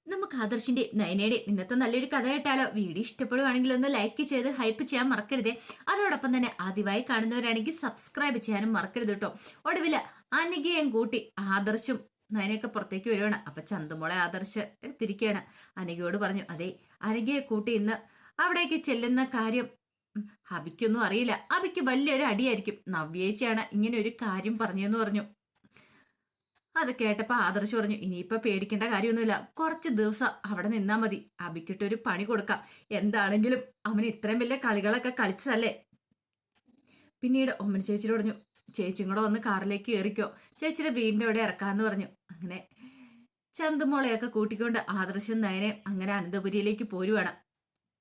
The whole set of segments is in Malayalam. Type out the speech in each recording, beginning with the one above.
നമുക്ക് ആദർശിന്റെ നയനയുടെ ഇന്നത്തെ നല്ലൊരു കഥ കേട്ടാലോ? വീഡിയോ ഇഷ്ടപ്പെടുവാണെങ്കിൽ ഒന്ന് ലൈക്ക് ചെയ്ത് ഹൈപ്പ് ചെയ്യാൻ മറക്കരുതേ. അതോടൊപ്പം തന്നെ ആദ്യമായി കാണുന്നവരാണെങ്കിൽ സബ്സ്ക്രൈബ് ചെയ്യാനും മറക്കരുത് കേട്ടോ. ഒടുവില് അനികയും കൂട്ടി ആദർശും നയനയൊക്കെ പുറത്തേക്ക് വരുവാണ്. അപ്പൊ ചന്തുമോളെ ആദർശ് എടുത്തിരിക്കുകയാണ്. അനികയോട് പറഞ്ഞു, അതെ, അനികയെ കൂട്ടി ഇന്ന് അവിടേക്ക് ചെല്ലുന്ന കാര്യം അബിക്കൊന്നും അറിയില്ല. അബിക്ക് വലിയൊരു അടിയായിരിക്കും. നവ്യേച്ചിയാണ് ഇങ്ങനെ ഒരു കാര്യം പറഞ്ഞെന്ന് പറഞ്ഞു. അത് കേട്ടപ്പോ ആദർശ് പറഞ്ഞു, ഇനിയിപ്പൊ പേടിക്കേണ്ട കാര്യമൊന്നുമില്ല, കുറച്ച് ദിവസം അവിടെ നിന്നാ മതി, അബിക്കിട്ടൊരു പണി കൊടുക്കാം. എന്താണെങ്കിലും അവന് ഇത്രയും വലിയ കളികളൊക്കെ കളിച്ചതല്ലേ. പിന്നീട് ഒമ്മൻ ചേച്ചിയോട് പറഞ്ഞു, ചേച്ചിയും കൂടെ വന്ന് കാറിലേക്ക് കയറിക്കോ, ചേച്ചിയുടെ വീടിന്റെ അവിടെ ഇറക്കാന്ന് പറഞ്ഞു. അങ്ങനെ ചന്തുമോളെയൊക്കെ കൂട്ടിക്കൊണ്ട് ആദർശം നയനെ അങ്ങനെ അനന്തപുരിയിലേക്ക് പോരുവാണ്.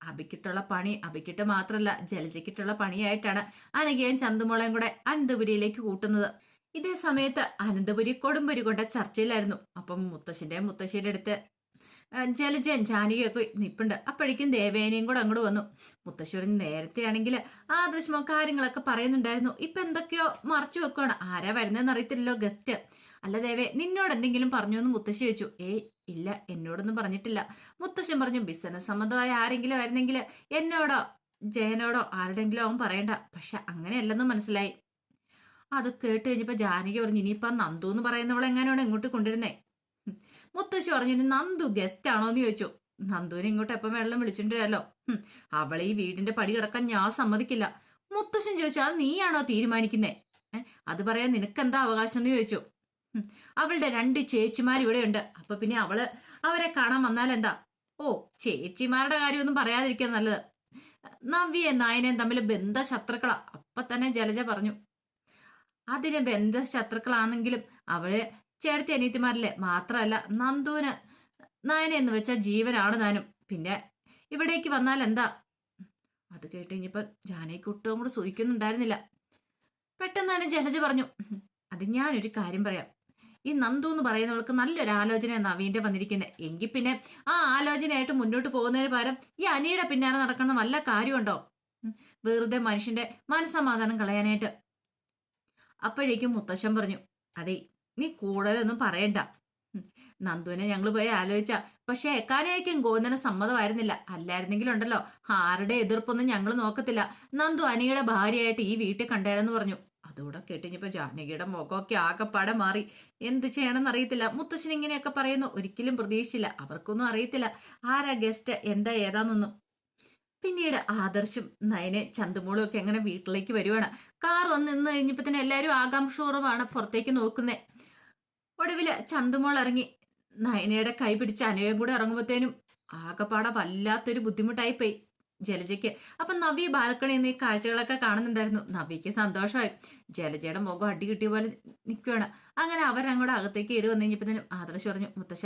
അബിക്കിട്ടുള്ള പണി അബിക്കിട്ട് മാത്രല്ല, ജലജയ്ക്കിട്ടുള്ള പണിയായിട്ടാണ് അനഘയും ചന്തുമോളയും കൂടെ അനന്തപുരിയിലേക്ക് കൂട്ടുന്നത്. ഇതേ സമയത്ത് അനന്തപുരി കൊടുമ്പുരി കൊണ്ട ചർച്ചയിലായിരുന്നു. അപ്പം മുത്തശ്ശന്റെ മുത്തശ്ശിയുടെ അടുത്ത് ജലജൻ ജാനകിയൊക്കെ നിപ്പുണ്ട്. അപ്പോഴേക്കും ദേവേനയും കൂടെ അങ്ങോട്ട് വന്നു. മുത്തശ്ശി നേരത്തെ ആണെങ്കിൽ ആദർശമോ കാര്യങ്ങളൊക്കെ പറയുന്നുണ്ടായിരുന്നു. ഇപ്പൊ എന്തൊക്കെയോ മറച്ചു വെക്കുവാണ്. ആരാ വരുന്നതെന്ന് അറിയത്തില്ലല്ലോ, ഗസ്റ്റ്. അല്ല ദേവേ, നിന്നോട് എന്തെങ്കിലും പറഞ്ഞു എന്ന് മുത്തശ്ശി ചോദിച്ചു. ഇല്ല, എന്നോടൊന്നും പറഞ്ഞിട്ടില്ല. മുത്തശ്ശൻ പറഞ്ഞു, ബിസിനസ് സംബന്ധമായ ആരെങ്കിലും ആയിരുന്നെങ്കിൽ എന്നോടോ ജയനോടോ ആരുടെങ്കിലും അവൻ പറയണ്ട. പക്ഷെ അങ്ങനെയല്ലെന്ന് മനസ്സിലായി. അത് കേട്ട് കഴിഞ്ഞപ്പോ ജാനകി പറഞ്ഞു, ഇനിയിപ്പൊ നന്ദു എന്ന് പറയുന്നവളെ എങ്ങനെയാണ് ഇങ്ങോട്ട് കൊണ്ടുവരുന്നേ? മുത്തശ്ശി പറഞ്ഞു, ഇനി നന്ദു ഗസ്റ്റ് ആണോ എന്ന് ചോദിച്ചു. നന്ദുവിനെ ഇങ്ങോട്ട് എപ്പം വെള്ളം വിളിച്ചിട്ടുണ്ടല്ലോ. അവളെ ഈ വീടിന്റെ പടി കിടക്കാൻ ഞാൻ സമ്മതിക്കില്ല. മുത്തശ്ശൻ ചോദിച്ചു, അത് നീയാണോ തീരുമാനിക്കുന്നേ? അത് പറയാൻ നിനക്കെന്താ അവകാശം എന്ന് ചോദിച്ചു. അവളുടെ 2 ചേച്ചിമാർ ഇവിടെ ഉണ്ട്. അപ്പൊ പിന്നെ അവരെ കാണാൻ വന്നാൽ എന്താ? ഓ, ചേച്ചിമാരുടെ കാര്യമൊന്നും പറയാതിരിക്കാൻ നല്ലത്. നവ്യയും നായനയും തമ്മിൽ ബന്ധശത്രുക്കളാ. അപ്പൊ തന്നെ ജലജ പറഞ്ഞു, അതിന് ബന്ധശത്രുക്കളാണെങ്കിലും അവര് ചേർത്തി അനീത്തിമാരല്ലേ. മാത്രമല്ല, നന്ദുവിന് നായന എന്ന് വെച്ചാൽ ജീവനാണ് താനും. പിന്നെ ഇവിടേക്ക് വന്നാൽ എന്താ? അത് കേട്ട് കഴിഞ്ഞപ്പോ ജാനകിക്ക് ഒട്ടും കൂടെ സൂഹിക്കുന്നുണ്ടായിരുന്നില്ല. പെട്ടെന്ന് തന്നെ ജലജ പറഞ്ഞു, അത് ഞാനൊരു കാര്യം പറയാം. ഈ നന്ദു എന്ന് പറയുന്നവൾക്ക് നല്ലൊരു ആലോചനയാണ് നവീന്റെ വന്നിരിക്കുന്നത്. എങ്കിൽ പിന്നെ ആ ആലോചനയായിട്ട് മുന്നോട്ട് പോകുന്നതിന് പകരം ഈ അനിയുടെ പിന്നാലെ നടക്കുന്ന വല്ല കാര്യമുണ്ടോ? വെറുതെ മനുഷ്യന്റെ മനസ്സമാധാനം കളയാനായിട്ട്. അപ്പോഴേക്കും മുത്തശ്ശൻ പറഞ്ഞു, അതെ, നീ കൂടുതലൊന്നും പറയണ്ട. നന്ദുവിനെ ഞങ്ങൾ പോയി ആലോചിച്ച, പക്ഷെ എക്കാനയ്ക്കും ഗോവിന്ദന് സമ്മതമായിരുന്നില്ല. അല്ലായിരുന്നെങ്കിലുണ്ടല്ലോ ആരുടെ എതിർപ്പൊന്നും ഞങ്ങൾ നോക്കത്തില്ല. നന്ദു അനിയുടെ ഭാര്യയായിട്ട് ഈ വീട്ടിൽ കണ്ടേരെന്ന് പറഞ്ഞു. അതുകൂടെ കേട്ടിഞ്ഞപ്പോ ജാനകിയുടെ മുഖമൊക്കെ ആകെപ്പാടെ മാറി. എന്ത് ചെയ്യണമെന്ന് അറിയത്തില്ല. മുത്തശ്ശൻ ഇങ്ങനെയൊക്കെ പറയുന്നു ഒരിക്കലും പ്രതീക്ഷിച്ചില്ല. അവർക്കൊന്നും അറിയത്തില്ല ആരാ ഗസ്റ്റ്, എന്താ ഏതാന്നൊന്നും. പിന്നീട് ആദർശും നയനെ ചന്തുമോളും ഒക്കെ അങ്ങനെ വീട്ടിലേക്ക് വരുവാണ്. കാർ വന്ന് നിന്ന് കഴിഞ്ഞപ്പോ തന്നെ എല്ലാവരും ആകാംക്ഷപൂർവ്വമാണ് പുറത്തേക്ക് നോക്കുന്നേ. ഒടുവില് ചന്തുമോൾ ഇറങ്ങി നയനയുടെ കൈ പിടിച്ച് അനയും കൂടെ ഇറങ്ങുമ്പോഴത്തേനും ആകെപ്പാടെ വല്ലാത്തൊരു ബുദ്ധിമുട്ടായി പോയി ജലജയ്ക്ക്. അപ്പൊ നവ്യ ബാൽക്കണിയിൽ നിന്ന് ഈ കാഴ്ചകളൊക്കെ കാണുന്നുണ്ടായിരുന്നു. നവ്യക്ക് സന്തോഷമായി. ജലജയുടെ മുഖം അടി കിട്ടിയ പോലെ നിൽക്കുകയാണ്. അങ്ങനെ അവരങ്ങോട്ട് അകത്തേക്ക് കയറി വന്നു കഴിഞ്ഞപ്പോഴത്തേനും ആദർശ് പറഞ്ഞു, മുത്തശ്ശ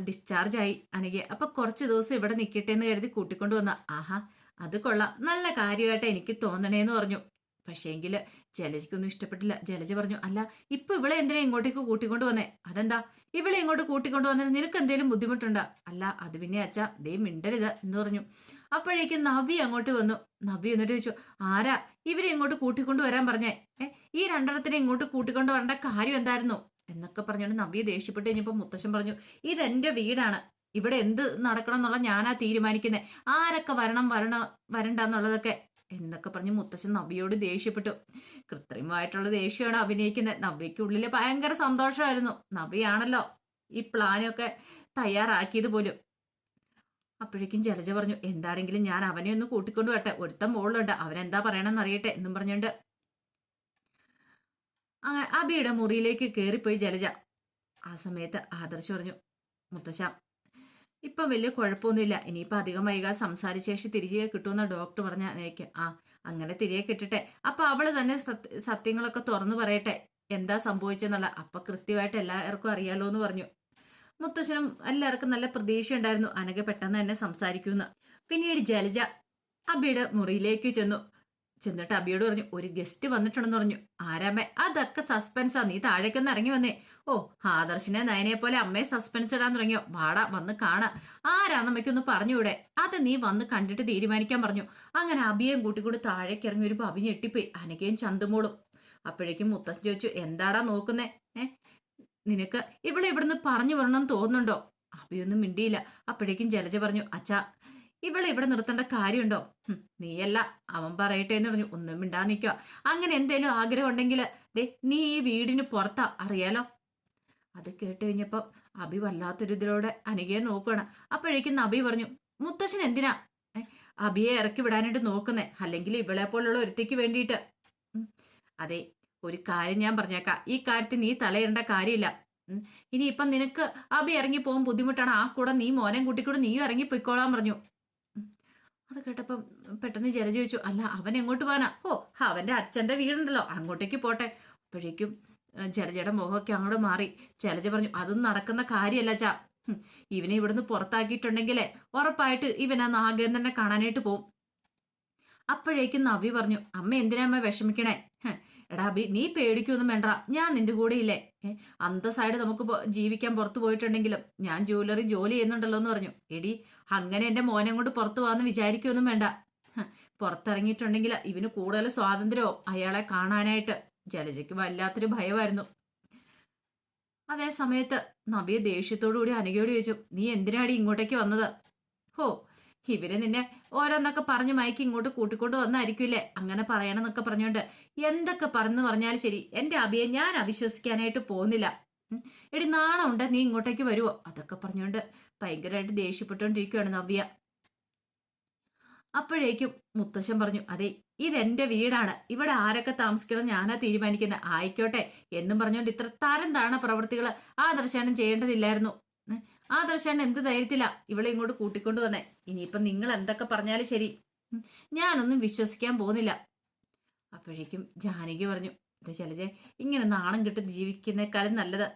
ഡിസ്ചാർജ് ആയി അനഘയെ. അപ്പൊ കുറച്ച് ദിവസം ഇവിടെ നിൽക്കട്ടെ എന്ന് കരുതി കൂട്ടിക്കൊണ്ടു വന്ന. ആഹാ, അത് കൊള്ളാം, നല്ല കാര്യമായിട്ട് എനിക്ക് തോന്നണേന്ന് പറഞ്ഞു. പക്ഷേങ്കില് ജലജയ്ക്കൊന്നും ഇഷ്ടപ്പെട്ടില്ല. ജലജ പറഞ്ഞു, അല്ല, ഇപ്പൊ ഇവളെ എന്തിനാ ഇങ്ങോട്ടേക്ക് കൂട്ടിക്കൊണ്ടു വന്നേ? അതെന്താ ഇവളെ ഇങ്ങോട്ട് കൂട്ടിക്കൊണ്ടു വന്നത്? നിനക്ക് എന്തെങ്കിലും ബുദ്ധിമുട്ടുണ്ടോ? അല്ല, അത് പിന്നെ അച്ഛാ, ദേ മിണ്ടരുത് എന്ന് പറഞ്ഞു. അപ്പോഴേക്കും നവ്യ അങ്ങോട്ട് വന്നു. നവ്യ എന്നിട്ട് ചോദിച്ചു, ആരാ ഇവരെ ഇങ്ങോട്ട് കൂട്ടിക്കൊണ്ടു വരാൻ പറഞ്ഞേ? ഈ രണ്ടെണ്ണത്തിനെ ഇങ്ങോട്ട് കൂട്ടിക്കൊണ്ടു വരേണ്ട കാര്യം എന്തായിരുന്നു എന്നൊക്കെ പറഞ്ഞോണ്ട് നവ്യ ദേഷ്യപ്പെട്ട് കഴിഞ്ഞപ്പോ മുത്തശ്ശൻ പറഞ്ഞു, ഇതെന്റെ വീടാണ്, ഇവിടെ എന്ത് നടക്കണം എന്നുള്ള ഞാനാ തീരുമാനിക്കുന്നത്. ആരൊക്കെ വരണ്ടെന്നുള്ളതൊക്കെ എന്നൊക്കെ പറഞ്ഞ് മുത്തശ്ശൻ നവ്യയോട് ദേഷ്യപ്പെട്ടു. കൃത്രിമമായിട്ടുള്ള ദേഷ്യമാണ് അഭിനയിക്കുന്നത്. നവ്യയ്ക്ക് ഉള്ളില് ഭയങ്കര സന്തോഷമായിരുന്നു. നവ്യയാണല്ലോ ഈ പ്ലാനൊക്കെ തയ്യാറാക്കിയത് പോലും. അപ്പോഴേക്കും ജലജ പറഞ്ഞു, എന്താണെങ്കിലും ഞാൻ അവനെ ഒന്ന് കൂട്ടിക്കൊണ്ടു വരട്ടെ, ഒരുത്ത മോളുണ്ട്, അവനെന്താ പറയണമെന്ന് അറിയട്ടെ എന്നും പറഞ്ഞോണ്ട് അബിയുടെ മുറിയിലേക്ക് കയറിപ്പോയി ജലജ. ആ സമയത്ത് ആദർശ് പറഞ്ഞു, മുത്തശ്ശ, ഇപ്പം വലിയ കുഴപ്പമൊന്നുമില്ല, ഇനിയിപ്പോൾ അധികം വൈകാതെ സംസാരശേഷി തിരികെ കിട്ടുമെന്ന ഡോക്ടർ പറഞ്ഞ എനിക്ക്. അങ്ങനെ തിരികെ കിട്ടട്ടെ. അപ്പൊ അവള് തന്നെ സത്യങ്ങളൊക്കെ തുറന്നു പറയട്ടെ, എന്താ സംഭവിച്ചെന്നുള്ള. അപ്പൊ കൃത്യമായിട്ട് എല്ലാവർക്കും അറിയാലോ എന്ന് പറഞ്ഞു. മുത്തശ്ശനും എല്ലാവർക്കും നല്ല പ്രതീക്ഷ ഉണ്ടായിരുന്നു അനഘ പെട്ടെന്ന് തന്നെ സംസാരിക്കുമെന്ന്. പിന്നീട് ജലജ അബിയുടെ മുറിയിലേക്ക് ചെന്നിട്ട് അബിയോട് പറഞ്ഞു, ഒരു ഗസ്റ്റ് വന്നിട്ടുണ്ടെന്ന് പറഞ്ഞു. ആരാമ്മേ? അതൊക്കെ സസ്പെൻസാ, നീ താഴേക്കൊന്ന് ഇറങ്ങി വന്നേ. ഓ, ആദർശിനെ നയനെ പോലെ അമ്മയെ സസ്പെൻസ് ഇടാൻ തുടങ്ങിയോ? വാടാ, വന്ന് കാണാ, ആരാന്നമ്മയ്ക്കൊന്ന് പറഞ്ഞൂടെ? അത് നീ വന്ന് കണ്ടിട്ട് തീരുമാനിക്കാൻ പറഞ്ഞു. അങ്ങനെ അബിയേയും കൂട്ടിക്കൂടി താഴേക്ക് ഇറങ്ങി വരുമ്പോ അബി ഞെട്ടിപ്പോയി. അനഘയും ചന്തുമോളും. അപ്പോഴേക്കും മുത്തശ്ശി ചോദിച്ചു, എന്താടാ നോക്കുന്നേ? നിനക്ക് ഇവിടുന്ന് പറഞ്ഞു വരണം തോന്നുന്നുണ്ടോ? അഭിയൊന്നും മിണ്ടിയില്ല. അപ്പോഴേക്കും ജലജ പറഞ്ഞു, അച്ഛാ ഇവളെ ഇവിടെ നിർത്തേണ്ട കാര്യമുണ്ടോ? നീയല്ല, അവൻ പറയട്ടെ എന്ന് പറഞ്ഞു. ഒന്നും മിണ്ടാ നിൽക്കുക. അങ്ങനെ എന്തേലും ആഗ്രഹം ഉണ്ടെങ്കിൽ ദേ നീ ഈ വീടിന് പുറത്താ, അറിയാലോ. അത് കേട്ട് കഴിഞ്ഞപ്പം അഭി വല്ലാത്തൊരു ഇതിലൂടെ അനഘയെ നോക്കുകയാണ്. അപ്പോഴേക്കും അഭി പറഞ്ഞു, മുത്തശ്ശൻ എന്തിനാ അഭിയെ ഇറക്കി വിടാനായിട്ട് നോക്കുന്നേ? അല്ലെങ്കിൽ ഇവളെ പോലുള്ള ഒരുത്തിക്ക് വേണ്ടിയിട്ട്. അതെ, ഒരു കാര്യം ഞാൻ പറഞ്ഞേക്കാം, ഈ കാര്യത്തിൽ നീ തലയിടേണ്ട കാര്യമില്ല. ഇനിയിപ്പം നിനക്ക് അഭി ഇറങ്ങി പോകാൻ ബുദ്ധിമുട്ടാണ്, ആ കൂടെ നീ മോനെ കൂട്ടിക്കൂടെ നീയും ഇറങ്ങി പൊയ്ക്കോളാൻ പറഞ്ഞു. അത് കേട്ടപ്പം പെട്ടെന്ന് ജലജ ചോദിച്ചു, അല്ല അവൻ എങ്ങോട്ട് പോകാനാ? ഓ, അവന്റെ അച്ഛന്റെ വീടുണ്ടല്ലോ, അങ്ങോട്ടേക്ക് പോട്ടെ. അപ്പോഴേക്കും ജലജയുടെ മുഖമൊക്കെ അങ്ങോട്ട് മാറി. ജലജ പറഞ്ഞു, അതൊന്നും നടക്കുന്ന കാര്യമല്ല ചാ. ഇവനെ ഇവിടുന്ന് പുറത്താക്കിയിട്ടുണ്ടെങ്കിലേ ഉറപ്പായിട്ട് ഇവൻ ആ നാഗേന്ദ്രനെ കാണാനായിട്ട് പോവും. അപ്പോഴേക്കും നവി പറഞ്ഞു, അമ്മ എന്തിനാ അമ്മ വിഷമിക്കണേ? എടാ അഭി, നീ പേടിക്കൊന്നും വേണ്ട, ഞാൻ നിന്റെ കൂടെ ഇല്ലേ. അന്തസ്സായിട്ട് നമുക്ക് ജീവിക്കാൻ പുറത്തു പോയിട്ടുണ്ടെങ്കിലും ഞാൻ ജ്വല്ലറി ജോലി ചെയ്യുന്നുണ്ടല്ലോ എന്ന് പറഞ്ഞു. എടി, അങ്ങനെ എന്റെ മോനെ കൊണ്ട് പുറത്തു പോകാന്ന് വിചാരിക്കൊന്നും വേണ്ട. പുറത്തിറങ്ങിയിട്ടുണ്ടെങ്കിൽ ഇവന് കൂടുതൽ സ്വാതന്ത്ര്യമോ അയാളെ കാണാനായിട്ട്. ജലജയ്ക്ക് വല്ലാത്തൊരു ഭയമായിരുന്നു. അതേ സമയത്ത് നബിയെ ദേഷ്യത്തോടു കൂടി അനഘയോട് ചോദിച്ചു, നീ എന്തിനാടി ഇങ്ങോട്ടേക്ക് വന്നത്? ഹോ, ഇവര് നിന്നെ ഓരോന്നൊക്കെ പറഞ്ഞ് മയക്കി ഇങ്ങോട്ട് കൂട്ടിക്കൊണ്ട് വന്നായിരിക്കില്ലേ, അങ്ങനെ പറയണമെന്നൊക്കെ പറഞ്ഞോണ്ട് എന്തൊക്കെ പറഞ്ഞാലും ശരി, എന്റെ അബിയെ ഞാൻ അവിശ്വസിക്കാനായിട്ട് പോകുന്നില്ല. എടി നാണം ഉണ്ട്, നീ ഇങ്ങോട്ടേക്ക് വരുവോ? അതൊക്കെ പറഞ്ഞോണ്ട് ഭയങ്കരമായിട്ട് ദേഷ്യപ്പെട്ടുകൊണ്ടിരിക്കുകയാണ് നവ്യ. അപ്പോഴേക്കും മുത്തശ്ശൻ പറഞ്ഞു, അതെ ഇതെന്റെ വീടാണ്, ഇവിടെ ആരൊക്കെ താമസിക്കണം ഞാനാ തീരുമാനിക്കുന്നത്, ആയിക്കോട്ടെ എന്നും പറഞ്ഞുകൊണ്ട് ഇത്ര തരം താണ പ്രവൃത്തികൾ ആദർശാനം ചെയ്യേണ്ടതില്ലായിരുന്നു. ആദർശാണ് എന്ത് ധൈര്യത്തില ഇവളെ ഇങ്ങോട്ട് കൂട്ടിക്കൊണ്ടു വന്നേ. ഇനിയിപ്പം നിങ്ങൾ എന്തൊക്കെ പറഞ്ഞാലും ശരി, ഞാനൊന്നും വിശ്വസിക്കാൻ പോകുന്നില്ല. അപ്പോഴേക്കും ജാനകി പറഞ്ഞു, ഇത് ജലജ, ഇങ്ങനെ നാണം കിട്ടി ജീവിക്കുന്നേക്കാളും നല്ലത്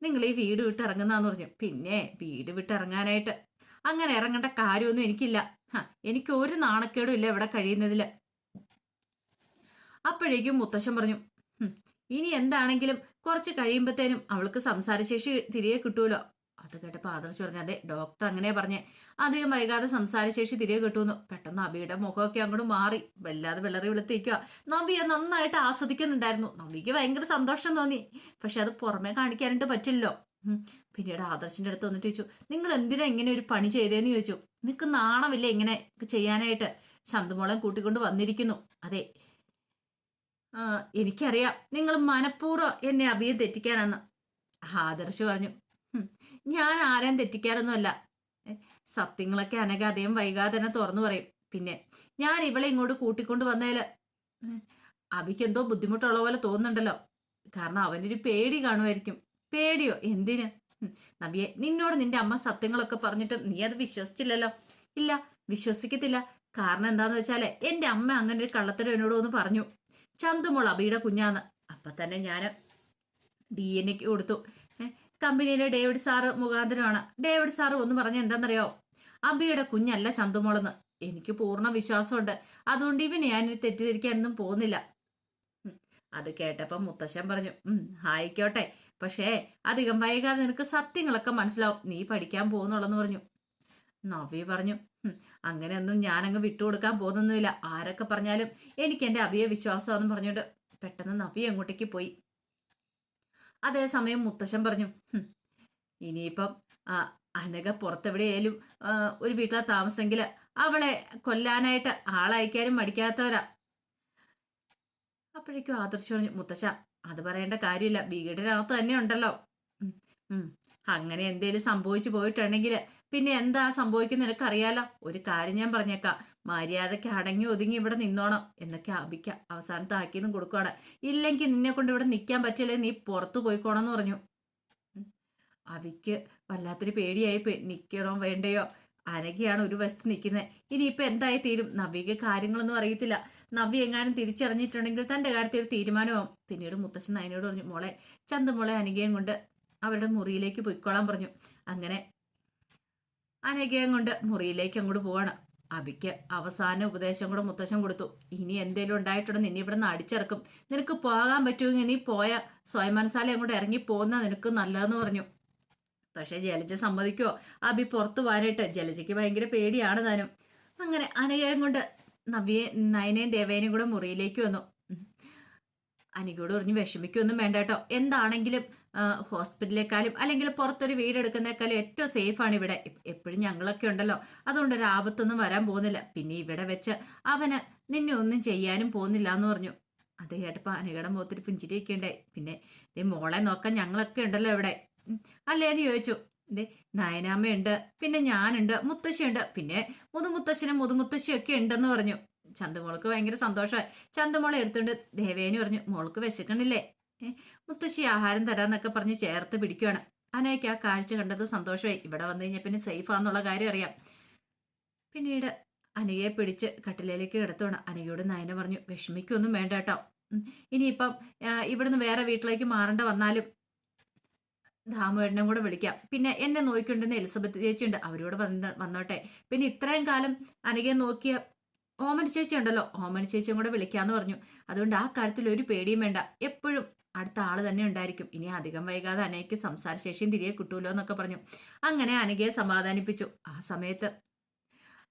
നിങ്ങൾ ഈ വീട് വിട്ട് ഇറങ്ങുന്നാന്ന് പറഞ്ഞു. പിന്നെ വീട് വിട്ട് ഇറങ്ങാനായിട്ട് അങ്ങനെ ഇറങ്ങേണ്ട കാര്യമൊന്നും എനിക്കില്ല. എനിക്ക് ഒരു നാണക്കേടും ഇല്ല ഇവിടെ കഴിയുന്നതില്. അപ്പോഴേക്കും മുത്തശ്ശൻ പറഞ്ഞു, ഇനി എന്താണെങ്കിലും കുറച്ച് കഴിയുമ്പത്തേനും അവൾക്ക് സംസാരശേഷി തിരികെ കിട്ടുമല്ലോ. അത് കേട്ടപ്പോൾ ആദർശ് പറഞ്ഞു, അതെ ഡോക്ടർ അങ്ങനെ പറഞ്ഞേ, അധികം വൈകാതെ സംസാരശേഷി തിരികെ കിട്ടുമെന്ന്. പെട്ടെന്ന് അബിയുടെ മുഖമൊക്കെ അങ്ങോട്ട് മാറി, വല്ലാതെ വിളറി വെളുത്തിരിക്കുക. നവ്യ നന്നായിട്ട് ആസ്വദിക്കുന്നുണ്ടായിരുന്നു. നവ്യക്ക് ഭയങ്കര സന്തോഷം തോന്നി. പക്ഷെ അത് പുറമെ കാണിക്കാനായിട്ട് പറ്റില്ലല്ലോ. പിന്നീട് ആദർശിന്റെ അടുത്ത് വന്നിട്ട് ചോദിച്ചു, നിങ്ങൾ എന്തിനാ ഇങ്ങനെ ഒരു പണി ചെയ്തേന്ന് ചോദിച്ചു. നിനക്ക് നാണമില്ലേ ഇങ്ങനെ ചെയ്യാനായിട്ട്? ശാന്തമോളെ കൂട്ടിക്കൊണ്ട് വന്നിരിക്കുന്നു. അതെ, എനിക്കറിയാം നിങ്ങൾ മനഃപൂർവ്വം എന്നെ അഭിയെ തെറ്റിക്കാനെന്ന്. ആദർശ് പറഞ്ഞു, ഞാൻ ആരെയും തെറ്റിക്കാനൊന്നുമല്ല. സത്യങ്ങളൊക്കെ അനഘ അധികം വൈകാതെ തന്നെ തുറന്നു പറയും. പിന്നെ ഞാൻ ഇവളെ ഇങ്ങോട്ട് കൂട്ടിക്കൊണ്ട് വന്നതിൽ അഭിക്ക് എന്തോ ബുദ്ധിമുട്ടുള്ള പോലെ തോന്നുന്നുണ്ടല്ലോ. കാരണം അവനൊരു പേടി കാണുമായിരിക്കും. പേടിയോ എന്തിന്? നബിയെ, നിന്നോട് നിന്റെ അമ്മ സത്യങ്ങളൊക്കെ പറഞ്ഞിട്ട് നീ അത് വിശ്വസിച്ചില്ലല്ലോ. ഇല്ല, വിശ്വസിക്കത്തില്ല. കാരണം എന്താന്ന് വെച്ചാല് എന്റെ അമ്മ അങ്ങനെ ഒരു കള്ളത്തരം എന്നോട് ഒന്ന് പറഞ്ഞു, ചന്തുമോൾ അബിയുടെ കുഞ്ഞാന്ന്. അപ്പൊ തന്നെ ഞാൻ DNA കൊടുത്തു. കമ്പനിയിലെ ഡേവിഡ് സാറ് മുഖാന്തരമാണ്. ഡേവിഡ് സാറ് ഒന്ന് പറഞ്ഞ എന്താണെന്നറിയോ, അബിയുടെ കുഞ്ഞല്ല ചന്തുമോളെന്ന്. എനിക്ക് പൂർണ്ണ വിശ്വാസമുണ്ട്. അതുകൊണ്ട് ഇവന് ഞാനിത് തെറ്റിദ്ധരിക്കാനൊന്നും പോകുന്നില്ല. അത് കേട്ടപ്പോ മുത്തശ്ശൻ പറഞ്ഞു, ആയിക്കോട്ടെ, പക്ഷേ അധികം വൈകാതെ നിനക്ക് സത്യങ്ങളൊക്കെ മനസ്സിലാവും, നീ പഠിക്കാൻ പോകുന്നുള്ളെന്ന് പറഞ്ഞു. നവ്യ പറഞ്ഞു, അങ്ങനെയൊന്നും ഞാനങ്ങ് വിട്ടുകൊടുക്കാൻ പോകുന്നൊന്നുമില്ല, ആരൊക്കെ പറഞ്ഞാലും എനിക്ക് എന്റെ അഭിയെ വിശ്വാസമാണെന്ന് പറഞ്ഞുകൊണ്ട് പെട്ടെന്ന് നവ്യ അങ്ങോട്ടേക്ക് പോയി. അതേസമയം മുത്തശ്ശൻ പറഞ്ഞു, ഇനിയിപ്പം അനഘ പുറത്തെവിടെയായാലും ഒരു വീട്ടിലെ താമസമെങ്കിൽ അവളെ കൊല്ലാനായിട്ട് ആളയക്കാനും മടിക്കാത്തവരാ. അപ്പോഴേക്കും ആദർശ് പറഞ്ഞു, മുത്തശ്ശ അത് പറയേണ്ട കാര്യമില്ല, വീടിനകത്ത് തന്നെ ഉണ്ടല്ലോ. അങ്ങനെ എന്തേലും സംഭവിച്ചു പോയിട്ടുണ്ടെങ്കിൽ പിന്നെ എന്താ സംഭവിക്കുന്ന നിനക്കറിയാലോ. ഒരു കാര്യം ഞാൻ പറഞ്ഞേക്കാം, മര്യാദയ്ക്ക് അടങ്ങി ഒതുങ്ങി ഇവിടെ നിന്നോണം എന്നൊക്കെ അബിക്ക അവസാനത്തെ ആക്കിയെന്നും കൊടുക്കുകയാണ്. ഇല്ലെങ്കിൽ നിന്നെ കൊണ്ട് ഇവിടെ നിൽക്കാൻ പറ്റില്ലേ, നീ പുറത്തു പോയിക്കോണമെന്ന് പറഞ്ഞു. അബിക്ക് വല്ലാത്തൊരു പേടിയായി, നിൽക്കണോ വേണ്ടയോ. അനഘയാണ് ഒരു വശത്ത് നിൽക്കുന്നത്. ഇനിയിപ്പോൾ എന്തായി തീരും? നവ്യക്ക് കാര്യങ്ങളൊന്നും അറിയത്തില്ല. നവ്യ എങ്ങാനും തിരിച്ചറിഞ്ഞിട്ടുണ്ടെങ്കിൽ തൻ്റെ കാര്യത്തിൽ ഒരു തീരുമാനമാവും. പിന്നീട് മുത്തശ്ശൻ നയനോട് പറഞ്ഞു, മോളെ ചന്തുമോളെ അനഘയും കൊണ്ട് അവരുടെ മുറിയിലേക്ക് പൊയ്ക്കോളാൻ പറഞ്ഞു. അങ്ങനെ അനഘയും കൊണ്ട് മുറിയിലേക്ക് അങ്ങോട്ട് പോവാണ്. അബിക്ക് അവസാന ഉപദേശം കൂടെ മുത്തശ്ശൻ കൊടുത്തു. ഇനി എന്തേലും ഉണ്ടായിട്ടുണ്ടെങ്കിൽ നിന്നെ ഇവിടെ നിന്ന് അടിച്ചിറക്കും. നിനക്ക് പോകാൻ പറ്റുമെങ്കിൽ നീ പോയ സ്വയം മനസ്സാലെ അങ്ങോട്ട് ഇറങ്ങി പോകുന്ന നിനക്ക് നല്ലതെന്ന് പറഞ്ഞു. പക്ഷെ ജലജ സമ്മതിക്കുമോ അബി പുറത്തു പോകാനായിട്ട്? ജലജയ്ക്ക് ഭയങ്കര പേടിയാണ് താനും. അങ്ങനെ അനഘയും കൊണ്ട് നയനയും ദേവേനയും കൂടെ മുറിയിലേക്ക് വന്നു. അനികയോട് പറഞ്ഞു വിഷമിക്കൊന്നും വേണ്ട കേട്ടോ, എന്താണെങ്കിലും ഹോസ്പിറ്റലിലേക്കാളും അല്ലെങ്കിൽ പുറത്തൊരു വീടെടുക്കുന്നേക്കാളും ഏറ്റവും സേഫാണ് ഇവിടെ. എപ്പോഴും ഞങ്ങളൊക്കെ ഉണ്ടല്ലോ, അതുകൊണ്ട് ഒരു ആപത്തൊന്നും വരാൻ പോകുന്നില്ല. പിന്നെ ഇവിടെ വെച്ച് അവന് നിന്നെ ഒന്നും ചെയ്യാനും പോകുന്നില്ല എന്ന് പറഞ്ഞു. അത് കേട്ടപ്പോ അനികയുടെ മുഖത്തൊരു പുഞ്ചിരിയൊക്കെ ഉണ്ടായി. പിന്നെ മോളെ നോക്കാൻ ഞങ്ങളൊക്കെ ഉണ്ടല്ലോ ഇവിടെ, അല്ലേന്ന് ചോദിച്ചു. നയനാമ്മയുണ്ട്, പിന്നെ ഞാനുണ്ട്, മുത്തശ്ശിയുണ്ട്, പിന്നെ മുതുമുത്തശ്ശനും മുതുമുത്തശ്ശിയും ഒക്കെ ഉണ്ടെന്ന് പറഞ്ഞു. ചന്തുമോൾക്ക് ഭയങ്കര സന്തോഷമായി. ചന്തുമോളെ എടുത്തോണ്ട് ദേവേനി പറഞ്ഞു, മോൾക്ക് വിശക്കണില്ലേ, മുത്തശ്ശി ആഹാരം തരാന്നൊക്കെ പറഞ്ഞ് ചേർത്ത് പിടിക്കുകയാണ്. അനയ്ക്ക് ആ കാഴ്ച കണ്ടത് സന്തോഷമായി. ഇവിടെ വന്നു കഴിഞ്ഞാൽ പിന്നെ സേഫാന്നുള്ള കാര്യം അറിയാം. പിന്നീട് അനയെ പിടിച്ച് കട്ടിലേക്ക് കിടത്തോണം. അനയോട് നയന പറഞ്ഞു, വിഷമിക്കൊന്നും വേണ്ട കേട്ടോ, ഇനിയിപ്പം ഇവിടുന്ന് വേറെ വീട്ടിലേക്ക് മാറേണ്ട വന്നാലും ദാമുവേട്ടനും കൂടെ വിളിക്കാം. പിന്നെ എന്നെ നോക്കിക്കൊണ്ടിരുന്ന എലിസബത്ത് ചേച്ചിയുണ്ട്, അവരോട് വന്നോട്ടെ. പിന്നെ ഇത്രയും കാലം അനഘയെ നോക്കിയ ഓമന ചേച്ചി ഉണ്ടല്ലോ, ഓമന ചേച്ചിയും കൂടെ വിളിക്കാന്ന് പറഞ്ഞു. അതുകൊണ്ട് ആ കാര്യത്തിൽ ഒരു പേടിയും വേണ്ട, എപ്പോഴും അടുത്ത ആള് തന്നെ ഉണ്ടായിരിക്കും. ഇനി അധികം വൈകാതെ അനയ്ക്ക് സംസാരശേഷിയും തിരികെ കിട്ടൂലോ എന്നൊക്കെ പറഞ്ഞു. അങ്ങനെ അനഘയെ സമാധാനിപ്പിച്ചു. ആ സമയത്ത്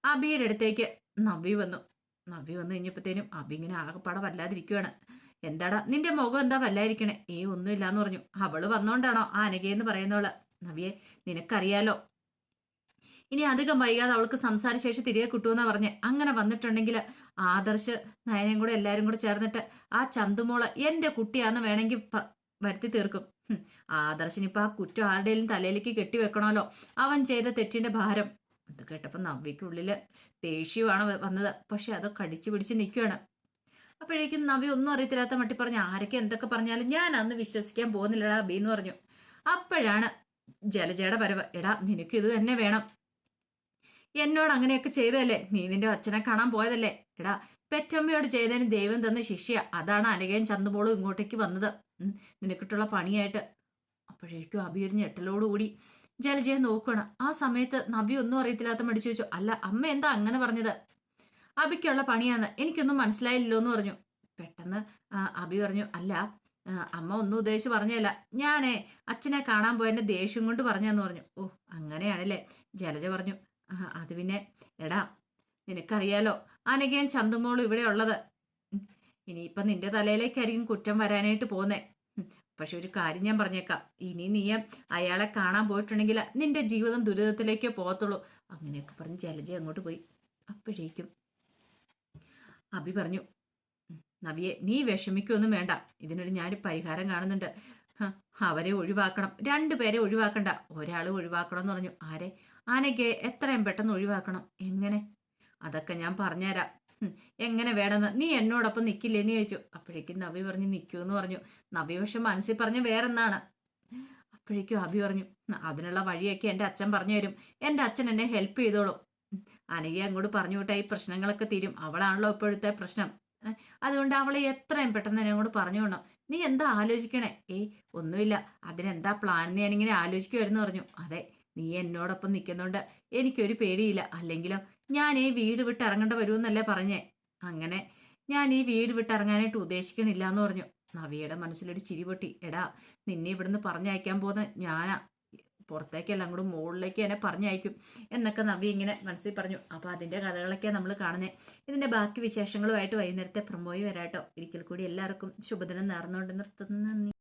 അബിയുടെ അടുത്തേക്ക് നവ്യ വന്നു. നവ്യ വന്നു കഴിഞ്ഞപ്പോഴത്തേനും അബി ഇങ്ങനെ ആകെപ്പാടെ വല്ലാതിരിക്കുവാണ്. എന്താടാ നിന്റെ മുഖം എന്താ വല്ലായിരിക്കണേ? ഒന്നുമില്ലാന്ന് പറഞ്ഞു. അവള് വന്നോണ്ടാണോ ആ അനഘയെന്ന് പറയുന്നവള്? നവ്യെ, നിനക്കറിയാലോ ഇനി അധികം വൈകാതെ അവൾക്ക് സംസാരശേഷി തിരികെ കിട്ടുമെന്നാ പറഞ്ഞേ. അങ്ങനെ വന്നിട്ടുണ്ടെങ്കിൽ ആദർശ് നയനയും കൂടെ എല്ലാരും കൂടെ ചേർന്നിട്ട് ആ ചന്തുമോള് എന്റെ കുട്ടിയാന്ന് വേണമെങ്കിൽ വരുത്തി തീർക്കും. ആദർശിനിപ്പോ ആ കുറ്റം ആരുടെയും തലയിലേക്ക് കെട്ടിവെക്കണമല്ലോ, അവൻ ചെയ്ത തെറ്റിന്റെ ഭാരം. അത് കേട്ടപ്പോ നവ്യക്കുള്ളില് ദേഷ്യമാണ് വന്നത്. പക്ഷെ അതൊക്കെ കടിച്ചു പിടിച്ച് നിൽക്കുകയാണ്. അപ്പോഴേക്കും നവ്യ ഒന്നും അറിയത്തില്ലാത്ത മട്ടി പറഞ്ഞു, ആരൊക്കെ എന്തൊക്കെ പറഞ്ഞാലും ഞാൻ അന്ന് വിശ്വസിക്കാൻ പോകുന്നില്ലടാ അബി എന്ന് പറഞ്ഞു. അപ്പോഴാണ് ജലജയുടെ വരവ്. എടാ നിനക്ക് ഇത് തന്നെ വേണം, എന്നോട് അങ്ങനെയൊക്കെ ചെയ്തതല്ലേ, നീ നിന്റെ അച്ഛനെ കാണാൻ പോയതല്ലേ, എടാ പെറ്റമ്മയോട് ചെയ്തതിന് ദൈവം തന്ന ശിഷ്യ, അതാണ് അനഘയും ചന്തുമോളും ഇങ്ങോട്ടേക്ക് വന്നത് നിനക്കിട്ടുള്ള പണിയായിട്ട്. അപ്പോഴേക്കും അബി ഒരു ഞെട്ടലോടുകൂടി ജലജയെ നോക്കണം. ആ സമയത്ത് നവ്യ ഒന്നും അറിയത്തില്ലാത്ത മടിച്ചു ചോദിച്ചു, അല്ല അമ്മ എന്താ അങ്ങനെ പറഞ്ഞത്? അബിക്കുള്ള പണിയാന്ന് എനിക്കൊന്നും മനസ്സിലായില്ലല്ലോ എന്ന് പറഞ്ഞു. പെട്ടെന്ന് അബി പറഞ്ഞു, അല്ല അമ്മ ഒന്നും ഉദ്ദേശിച്ച് പറഞ്ഞല്ല, ഞാനേ അച്ഛനെ കാണാൻ പോയതിന്റെ ദേഷ്യം കൊണ്ട് പറഞ്ഞെന്ന് പറഞ്ഞു. ഓ അങ്ങനെയാണല്ലേ? ജലജ പറഞ്ഞു, അത് പിന്നെ എടാ നിനക്കറിയാലോ അനഘയും ചന്തുമോളും ഇവിടെ ഉള്ളത്. ഇനിയിപ്പൊ നിന്റെ തലയിലേക്കായിരിക്കും കുറ്റം വരാനായിട്ട് പോന്നേ. പക്ഷെ ഒരു കാര്യം ഞാൻ പറഞ്ഞേക്കാം, ഇനി നീ അയാളെ കാണാൻ പോയിട്ടുണ്ടെങ്കിൽ നിന്റെ ജീവിതം ദുരിതത്തിലേക്കേ പോകത്തുള്ളൂ. അങ്ങനെയൊക്കെ പറഞ്ഞ് ജലജ അങ്ങോട്ട് പോയി. അപ്പോഴേക്കും അബി പറഞ്ഞു, നവിയെ നീ വിഷമിക്കൊന്നും വേണ്ട, ഇതിനൊരു ഞാനൊരു പരിഹാരം കാണുന്നുണ്ട്. അവരെ ഒഴിവാക്കണം, 2 പേരെ ഒഴിവാക്കണ്ട, ഒരാൾ ഒഴിവാക്കണം എന്ന് പറഞ്ഞു. ആരെ? ആനയ്ക്ക് എത്രയും പെട്ടെന്ന് ഒഴിവാക്കണം. എങ്ങനെ? അതൊക്കെ ഞാൻ പറഞ്ഞുതരാം. എങ്ങനെ വേണമെന്ന് നീ എന്നോടൊപ്പം നിൽക്കില്ലേന്ന് ചോദിച്ചു. അപ്പോഴേക്കും നവി പറഞ്ഞു നിൽക്കൂന്ന് പറഞ്ഞു. നവി പക്ഷെ മനസ്സിൽ പറഞ്ഞ് വേറെന്താണ്. അപ്പോഴേക്കും അബി പറഞ്ഞു, അതിനുള്ള വഴിയൊക്കെ എൻ്റെ അച്ഛൻ പറഞ്ഞു തരും, എൻ്റെ അച്ഛൻ എന്നെ ഹെൽപ്പ് ചെയ്തോളും. അനഘയെ അങ്ങോട്ട് പറഞ്ഞു വിട്ടാൽ ഈ പ്രശ്നങ്ങളൊക്കെ തീരും, അവളാണല്ലോ ഇപ്പോഴത്തെ പ്രശ്നം. അതുകൊണ്ട് അവളെ എത്രയും പെട്ടെന്ന് എന്നെ അങ്ങോട്ട് പറഞ്ഞു വിടണം. നീ എന്താ ആലോചിക്കണേ? ഒന്നുമില്ല, അതിനെന്താ പ്ലാൻ ഞാനിങ്ങനെ ആലോചിക്കുമായിരുന്നു പറഞ്ഞു. അതെ, നീ എന്നോടൊപ്പം നിൽക്കുന്നോണ്ട് എനിക്കൊരു പേടിയില്ല, അല്ലെങ്കിലോ ഞാൻ ഈ വീട് വിട്ട് ഇറങ്ങേണ്ട വരുമെന്നല്ലേ പറഞ്ഞേ. അങ്ങനെ ഞാൻ ഈ വീട് വിട്ട് ഇറങ്ങാനായിട്ട് ഉദ്ദേശിക്കണില്ല എന്ന് പറഞ്ഞു. നവിയുടെ മനസ്സിലൊരു ചിരി പൊട്ടി. എടാ നിന്നെ ഇവിടുന്ന് പറഞ്ഞയക്കാൻ പോകുന്ന ഞാനാ, പുറത്തേക്കല്ല അങ്ങോട്ട് മുകളിലേക്ക് എന്നെ പറഞ്ഞയക്കും എന്നൊക്കെ നവി ഇങ്ങനെ മനസ്സിൽ പറഞ്ഞു. അപ്പൊ അതിന്റെ കഥകളൊക്കെയാണ് നമ്മൾ കാണുന്നത്. ഇതിന്റെ ബാക്കി വിശേഷങ്ങളുമായിട്ട് വൈകുന്നേരത്തെ പ്രൊമോയി വരാട്ടോ. ഒരിക്കൽ കൂടി എല്ലാവർക്കും ശുഭദിനം നേർന്നുകൊണ്ട് നിർത്തുന്നു.